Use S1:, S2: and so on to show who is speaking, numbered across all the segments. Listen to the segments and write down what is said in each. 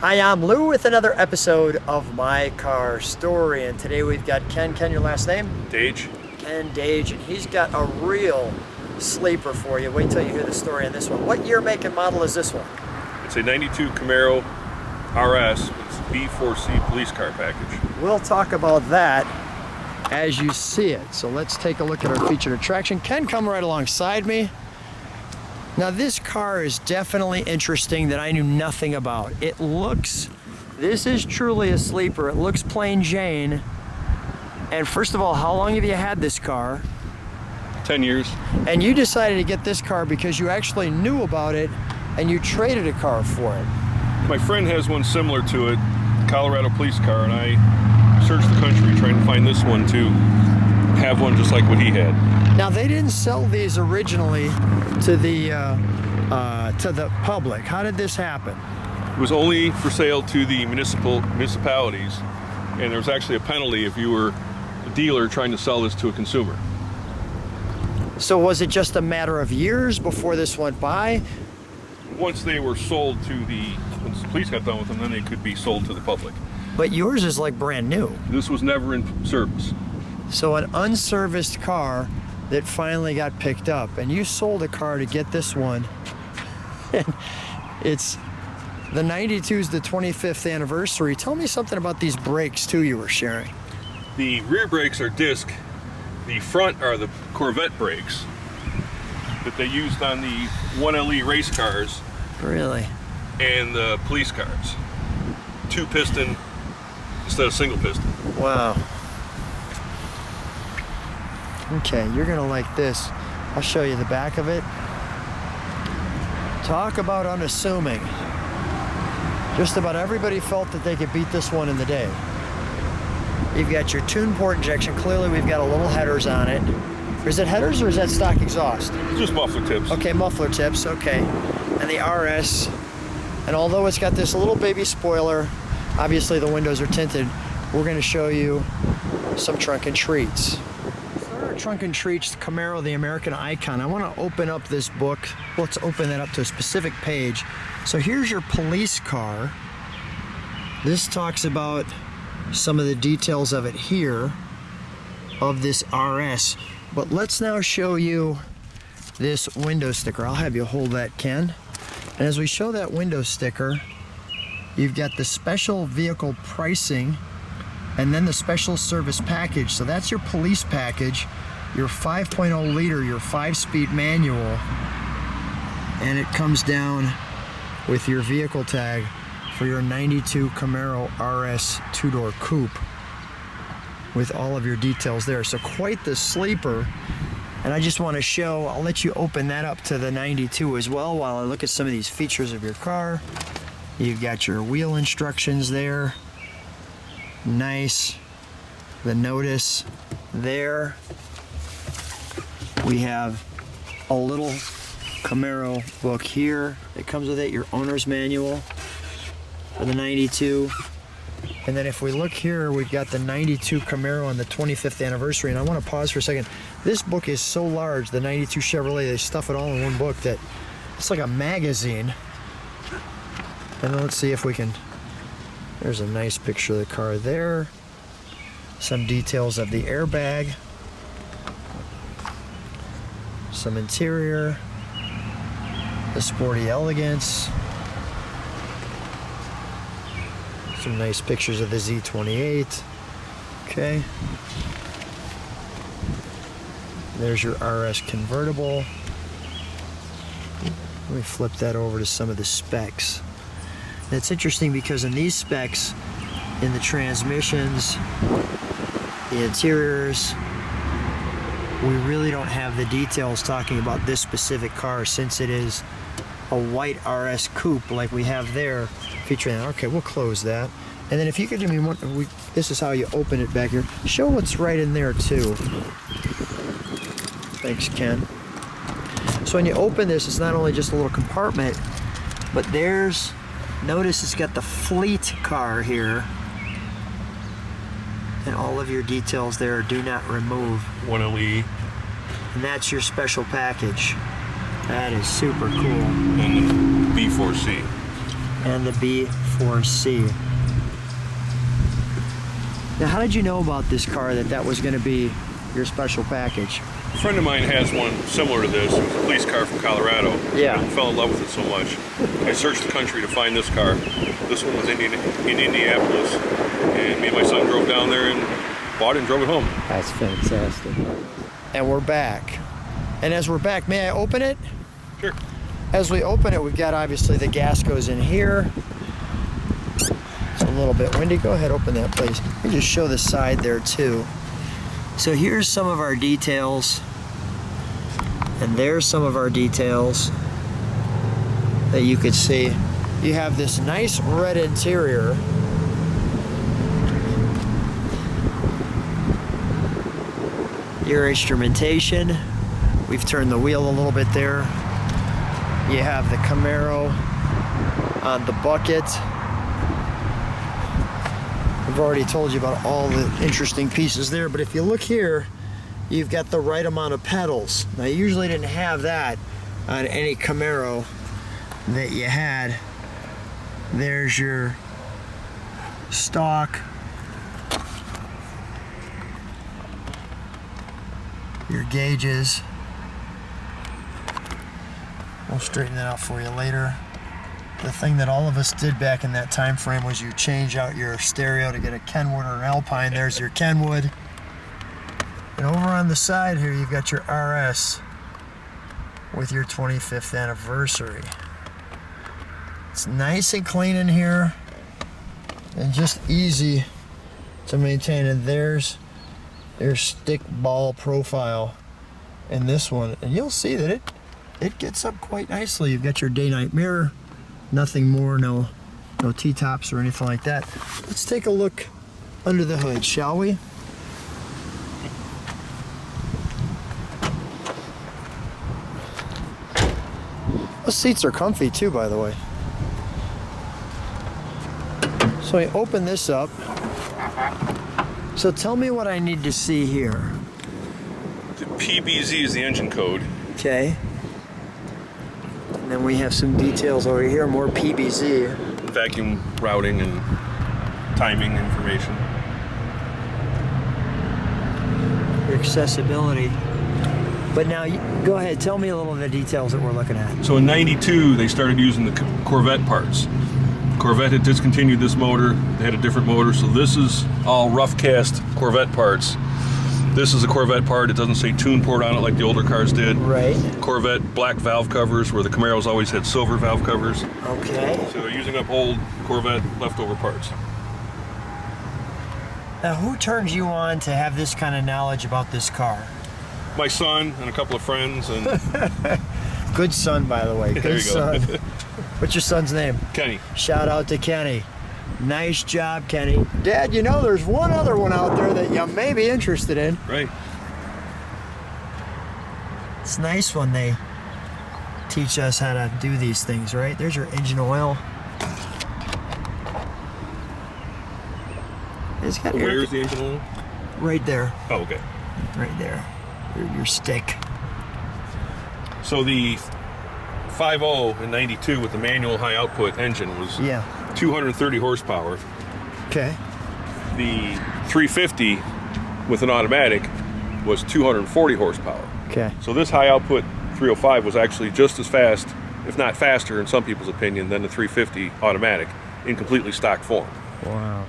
S1: Hi, I'm Lou with another episode of My Car Story, and today we've got Ken. Ken, your last name?
S2: Dage.
S1: Ken Dage, and he's got a real sleeper for you. Wait till you hear the story on this one. What year, make, and model is this one?
S2: It's a 92 Camaro RS with B4C police car package.
S1: We'll talk about that as you see it. So let's take a look at our featured attraction. Ken, come right alongside me. Now this car is definitely interesting that I knew nothing about. This is truly a sleeper. It looks plain Jane. And first of all, how long have you had this car?
S2: 10 years.
S1: And you decided to get this car because you actually knew about it and you traded a car for it.
S2: My friend has one similar to it, Colorado police car, and I searched the country trying to find this one to have one just like what he had.
S1: Now they didn't sell these originally to the public. How did this happen?
S2: It was only for sale to the municipalities, and there was actually a penalty if you were a dealer trying to sell this to a consumer.
S1: So was it just a matter of years before this went by?
S2: Once they were sold to once the police got done with them, then they could be sold to the public.
S1: But yours is like brand new.
S2: This was never in service.
S1: So an unserviced car that finally got picked up, and you sold a car to get this one. And it's the 92's the 25th anniversary. Tell me something about these brakes too you were sharing.
S2: The rear brakes are disc. The front are the Corvette brakes that they used on the 1LE race cars.
S1: Really?
S2: And the police cars. 2-piston instead of single piston.
S1: Wow. Okay, you're gonna like this. I'll show you the back of it. Talk about unassuming. Just about everybody felt that they could beat this one in the day. You've got your tune port injection. Clearly we've got a little headers on it. Is it headers or is that stock exhaust?
S2: Just muffler tips.
S1: Okay, muffler tips, okay. And the RS. And although it's got this little baby spoiler, obviously the windows are tinted, we're gonna show you some trunk and treats. Trunk and Treats Camaro, the American Icon. I want to open up this book. Let's open that up to a specific page. So here's your police car. This talks about some of the details of it here, of this RS. But let's now show you this window sticker. I'll have you hold that, Ken. And as we show that window sticker, you've got the special vehicle pricing and then the special service package. So that's your police package, your 5.0 liter, your 5-speed manual, and it comes down with your vehicle tag for your 92 Camaro RS 2-door coupe with all of your details there. So quite the sleeper. And I just want to show, I'll let you open that up to the 92 as well while I look at some of these features of your car. You've got your wheel instructions there. Nice. The notice there. We have a little Camaro book here that comes with it, your owner's manual for the 92. And then if we look here, we've got the 92 Camaro on the 25th anniversary. And I want to pause for a second. This book is so large, the 92 Chevrolet, they stuff it all in one book that it's like a magazine. And then let's see if we can, there's a nice picture of the car there. Some details of the airbag. Some interior. The sporty elegance. Some nice pictures of the Z28. Okay. There's your RS convertible. Let me flip that over to some of the specs. It's interesting because in these specs, in the transmissions, the interiors, we really don't have the details talking about this specific car since it is a white RS coupe like we have there featuring that. Okay, we'll close that. And then if you could give me one, this is how you open it back here. Show what's right in there too. Thanks, Ken. So when you open this, it's not only just a little compartment, but notice it's got the fleet car here. And all of your details there, do not remove.
S2: 1LE.
S1: And that's your special package. That is super cool.
S2: And the B4C.
S1: And the B4C. Now, how did you know about this car, that was going to be your special package?
S2: A friend of mine has one similar to this. It was a police car from Colorado.
S1: Yeah.
S2: I fell in love with it so much. I searched the country to find this car. This one was in Indianapolis, and me and my son drove down there and bought it and drove it home.
S1: That's fantastic. And we're back. And as we're back, may I open it?
S2: Sure.
S1: As we open it, we've got, obviously, the gas goes in here. It's a little bit windy. Go ahead, open that, please. Let me just show the side there, too. So here's some of our details, and there's some of our details that you could see. You have this nice red interior. Your instrumentation. We've turned the wheel a little bit there. You have the Camaro on the bucket. I've already told you about all the interesting pieces there, but if you look here, you've got the right amount of pedals. Now, you usually didn't have that on any Camaro that you had. There's your stock, your gauges. We'll straighten that out for you later. The thing that all of us did back in that time frame was you change out your stereo to get a Kenwood or an Alpine. There's your Kenwood. And over on the side here, you've got your RS with your 25th anniversary. It's nice and clean in here and just easy to maintain. And there's your stick ball profile in this one. And you'll see that it gets up quite nicely. You've got your day-night mirror. Nothing more, no T-tops or anything like that. Let's take a look under the hood, shall we? Those seats are comfy too, by the way. So I open this up. So tell me what I need to see here.
S2: The PBZ is the engine code.
S1: Okay. And then we have some details over here, more PBZ.
S2: Vacuum routing and timing information.
S1: Your accessibility. But now, go ahead, tell me a little of the details that we're looking at.
S2: So in '92, they started using the Corvette parts. Corvette had discontinued this motor. They had a different motor, so this is all rough cast Corvette parts. This is a Corvette part. It doesn't say tune port on it like the older cars did.
S1: Right.
S2: Corvette black valve covers, where the Camaros always had silver valve covers.
S1: Okay.
S2: So they're using up old Corvette leftover parts.
S1: Now, who turned you on to have this kind of knowledge about this car?
S2: My son and a couple of friends. And
S1: Good son, by the way. Good
S2: there you
S1: son.
S2: go.
S1: What's your son's name?
S2: Kenny.
S1: Shout out to Kenny. Nice job, Kenny. Dad, you know there's one other one out there that you may be interested in.
S2: Right.
S1: It's nice when they teach us how to do these things, right? There's your engine oil. It's got
S2: Where's the engine oil?
S1: right there.
S2: Oh, okay.
S1: Right there. Your stick.
S2: So the 5.0 in '92 with the manual high output engine was 230 horsepower.
S1: Okay.
S2: The 350 with an automatic was 240 horsepower.
S1: Okay.
S2: So this high output 305 was actually just as fast, if not faster in some people's opinion, than the 350 automatic in completely stock form.
S1: Wow.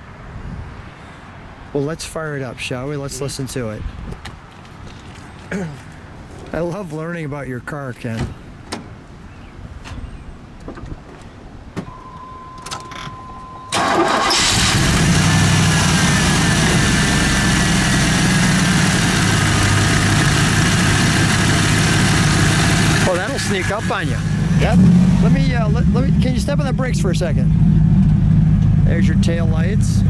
S1: Well, let's fire it up, shall we? Let's listen to it. I love learning about your car, Ken. Oh, that'll sneak up on you. Yep. Let me. Can you step on the brakes for a second? There's your tail lights.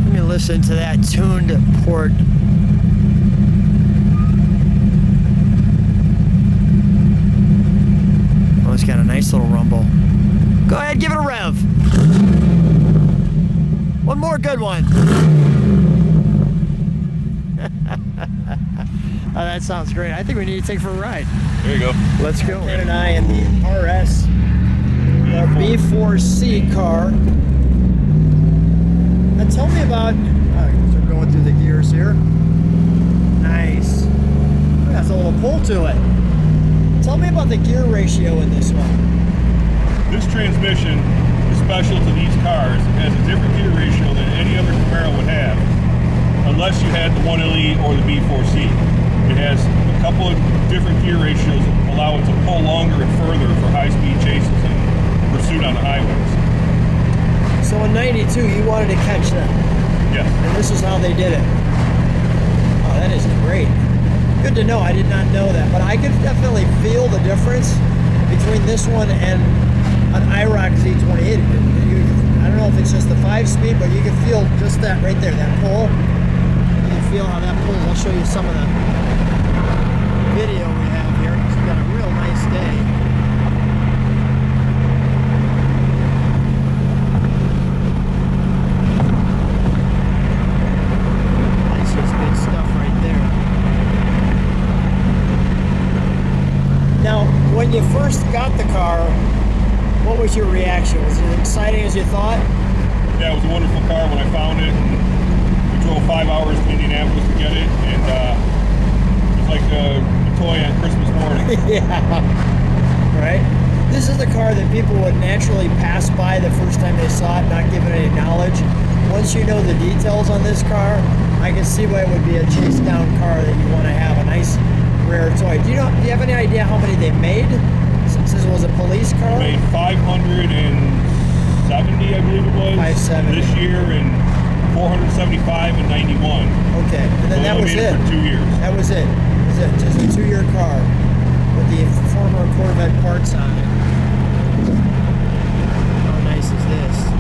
S1: Let me listen to that tuned port. Oh, it's got a nice little rumble. Go ahead, give it a rev. One more good one. Oh, that sounds great. I think we need to take it for a ride.
S2: There you go.
S1: Let's go. Ken and I in the RS The B4C car. Now tell me about, so we're going through the gears here. Nice. It has a little pull to it. Tell me about the gear ratio in this one.
S2: This transmission is special to these cars. It has a different gear ratio than any other Camaro would have, unless you had the 1LE or the B4C. It has a couple of different gear ratios that allow it to pull longer and further for high-speed chases and pursuit on the highways.
S1: So in 92, you wanted to catch them.
S2: Yes.
S1: And this is how they did it. Oh, that is great. Good to know. I did not know that. But I could definitely feel the difference between this one and an IROC Z28. I don't know if it's just the 5-speed, but you can feel just that right there, that pull. You can feel how that pulls. I'll show you some of the video we have here. It's got a real nice day. When you first got the car, what was your reaction? Was it as exciting as you thought?
S2: Yeah, it was a wonderful car when I found it. And we drove 5 hours to Indianapolis to get it, and it was like a toy on Christmas morning.
S1: Yeah, right? This is the car that people would naturally pass by the first time they saw it, not giving any knowledge. Once you know the details on this car, I can see why it would be a chase down car that you want to have, a nice rare toy. Do you have any idea how many they made? Since this was a police car?
S2: They made 570, I believe it was.
S1: 570.
S2: This year, and 475 in 91.
S1: Okay, and then
S2: So
S1: that was
S2: made
S1: it.
S2: For 2 years.
S1: That was it. Just a 2-year car with the former Corvette parts on it. How nice is this?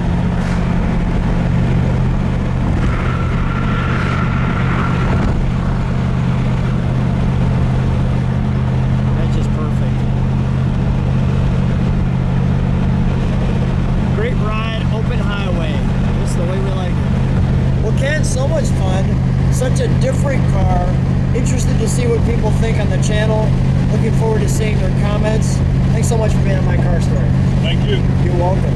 S1: So much fun, such a different car. Interested to see what people think on the channel. Looking forward to seeing their comments. Thanks so much for being on My Car Story.
S2: Thank you.
S1: You're welcome.